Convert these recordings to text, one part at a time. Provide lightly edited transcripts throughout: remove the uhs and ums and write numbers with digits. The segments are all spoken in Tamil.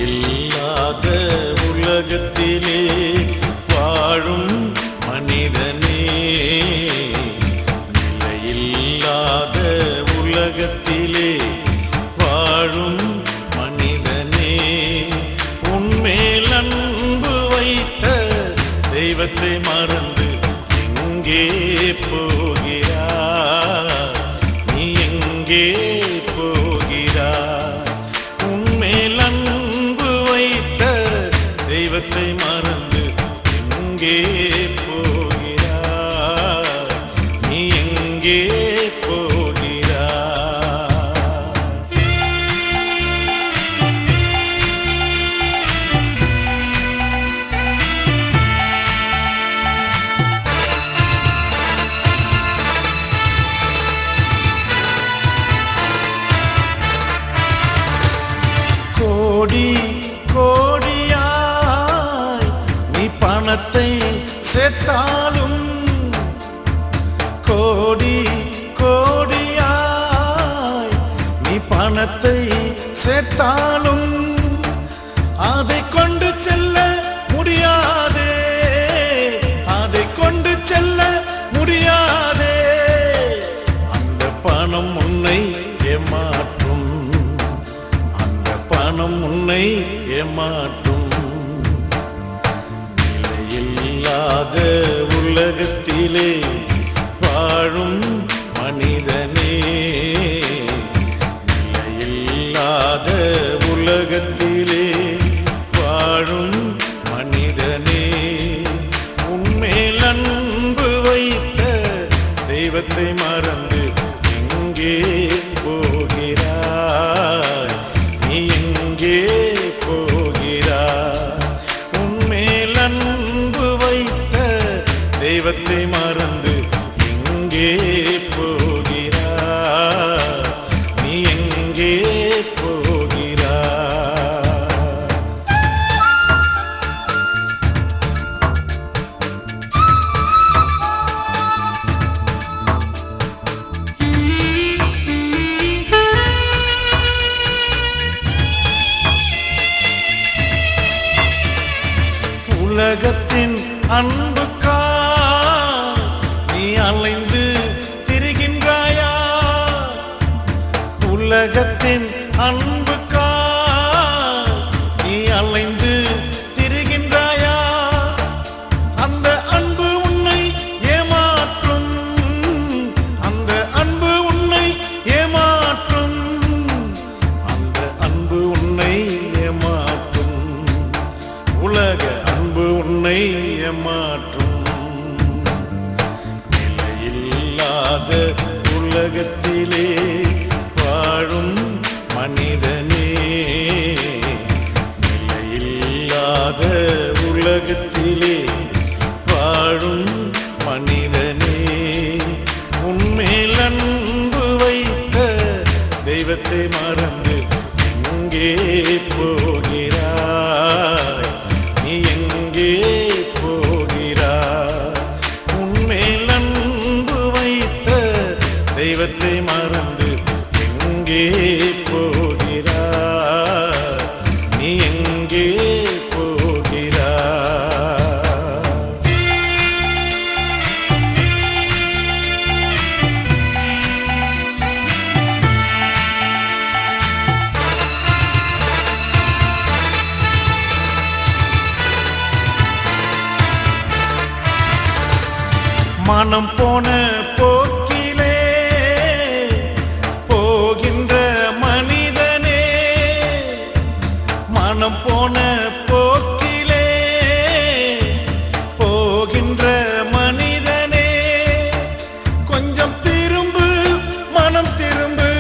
நிலையில்லாத உலகத்திலே வாழும் மனிதனே, நிலையில்லாத உலகத்திலே வாழும் மனிதனே, உன்மேல் அன்பு வைத்த தெய்வத்தை மறந்து எங்கே போகிறாய்? நீ எங்கே போகிறாய்? உன்மேல் அன்பு வைத்த தெய்வத்தை மறந்து எங்கே போகிறாய்? நீ எங்கே போகிறாய்? கோடி கோடியாய் நீ பணத்தை சேர்த்தாலும், கோடி கோடியாய் நீ பணத்தை சேர்த்தாலும் அதை கொண்டு செல்ல முடியாதே, அதை கொண்டு செல்ல முடியாதே. அந்த பணம் உன்னை ஏமாற்றும், அந்த பணம் உன்னை ஏமாற்றும். நிலையில்லாத உலகத்திலே வாழும் மனிதனே, நிலையில்லாத உலகத்திலே வாழும் மனிதனே, உன்மேல் அன்பு வைத்த தெய்வத்தை மறந்து எங்கே போகிறாய்? நீ எங்கே போகிறாய்? உன்மேல் அன்பு வைத்த தெய்வத்தை மறந்து எங்கே போகிறாய்? நீ எங்கே போகிறாய்? உலகத்தின் அன்புக்காய் நீ அலைந்து திரிகின்றாயா? உலகத்தின் அன்புக்காய் நீ அலைந்து திரிகின்றாயா? அந்த அன்பு உன்னை ஏமாற்றும், அந்த அன்பு உன்னை ஏமாற்றும், அந்த அன்பு உன்னை ஏமாற்றும். உலக அன்பு உன்னை ஏமாற்றும். நிலையில்லாத உலகத்திலே வாழும் மனிதனே, நிலையில்லாத உலகத்திலே வாழும் மனிதனே, உன்மேல் அன்பு வைத்த தெய்வத்தை மறந்து எங்கே போகிறாய்? நீ எங்கே போகிறாய்? உன்மேல் அன்பு வைத்த தெய்வத்தை மறந்து எங்கே போகிறாய்? நீ எங்கே போகிறாய்? மனம் போன போக்கிலே போகின்ற மனிதனே, மனம் போன போக்கிலே போகின்ற மனிதனே, கொஞ்சம் திரும்பு மனம் திரும்பு,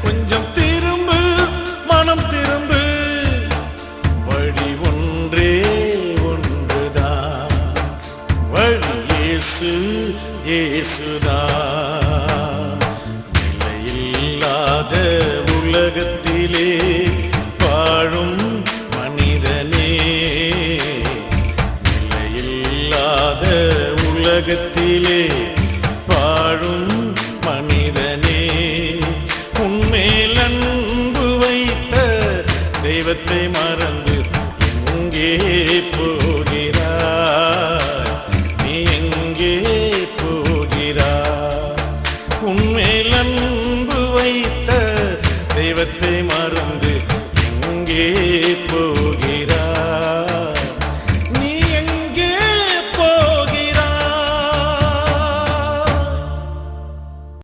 கொஞ்சம் திரும்பு மனம் திரும்பு. வழி ஒன்றே ஒன்றுதான், வழி இயேசு இயேசுதான். நிலையில்லாத உலகத்திலே வாழும் மனிதனே, நிலையில்லாத உலகத்திலே வாழும் மனிதனே, உன்மேல் அன்பு வைத்த தெய்வ தெய்வத்தை மறந்து எங்கே போகிறாய்? நீ எங்கே போகிறாய்? உன்மேல் அன்பு வைத்த தெய்வத்தை மறந்து எங்கே